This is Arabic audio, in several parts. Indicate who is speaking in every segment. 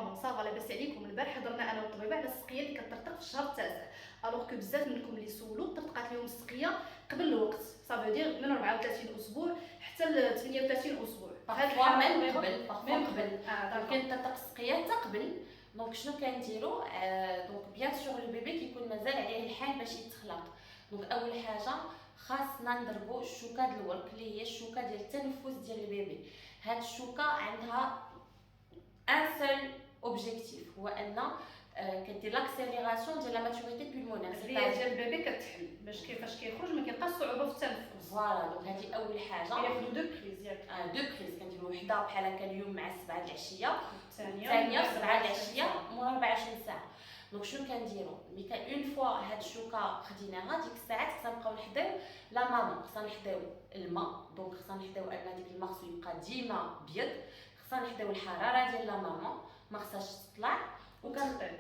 Speaker 1: ماما صافا لاباس عليكم؟ البارح هضرنا انا والطبيبه على السقيه اللي كترتق في الشهر التاسع، الوغ كو بزاف منكم اللي سولوا طرطقات لهم السقيه قبل الوقت، صافي دير من 34 اسبوع حتى ل 38 اسبوع.
Speaker 2: هاد الحال من قبل من قبل ممكن تطق السقيه حتى قبل. دونك شنو كنديروا؟ دونك بيان سور البيبي كيكون مازال عليه الحال باش يتخلق. دونك اول حاجه خاصنا نضربوا الشوكه ديال الورك اللي هي الشوكه ديال التنفس ديال البيبي. هاد الشوكه عندها ان سول اوبجيكتيف، هو ان كدير لاكسيليراسيون ديال لا ماتوريتي بولمونير،
Speaker 1: هي ديال البيبي كتحل باش كيفاش كيخرج ما كيلقاش صعوبه في التنفس.
Speaker 2: فوالا دونك هذه اول حاجه.
Speaker 1: كياخذوا دو بريز ياك؟
Speaker 2: دو بريز كنديروا وحده بحال هكا اليوم مع 7 العشيه،
Speaker 1: الثانيه
Speaker 2: 7 العشيه مور 24 ساعه. دونك شنو كنديروا؟ اون فوا هاد الشوكه خديناها ديك الساعات خصنا نبقاو نحداو لا مامون، خصنا نحداو الماء. دونك خصنا نحداو ان ديك الماء خصو يبقى ديما بيض، خصنا نحداو الحراره ديال لا مامون ما خصهاش تطلع،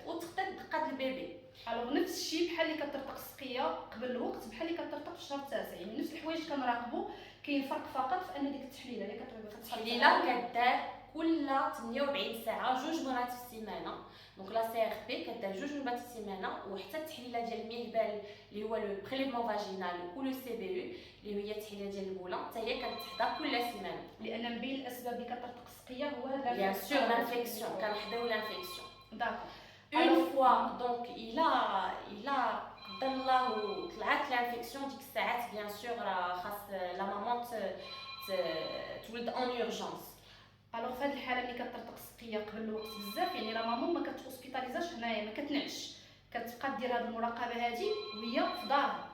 Speaker 2: وتخطيط دقات البيبي.
Speaker 1: الوغ نفس الشيء بحال اللي كترتق السقيه قبل الوقت بحال اللي كترتق في الشهر التاسع، يعني نفس الحوايج كنراقبوا. كاين فرق فقط في ان ديك التحليله اللي كتعطيو
Speaker 2: التحليله كدار كل 48 ساعه، جوج مرات في السيمانه. دونك لا سي ار بي كدار جوج مرات في السيمانه، وحتى التحليله ديال المهبل اللي هو لو بريليفمون فاجينال و لو سي بي يو اللي هي التحليله ديال البوله حتى هي كتحضر كل سيمانه.
Speaker 1: لان من بين الاسباب اللي كترتق السقيه هو
Speaker 2: بيان سور لانفيكسيون، كنحداو لانفيكسيون.
Speaker 1: داكور
Speaker 2: اون فوا دونك الا قدر الله طلعت لانفيكسيون ديك الساعات بيان سور راه خاص لا مامون تولد اون اورجونس.
Speaker 1: الوغ في هذه الحاله ملي كترتق السقيه قبل الوقت بزاف، يعني لا مامون ما كتوسبيتاليزاش هنايا، ما كتنعش، كتبقى دير هذه المراقبه هذه وهي في دارها.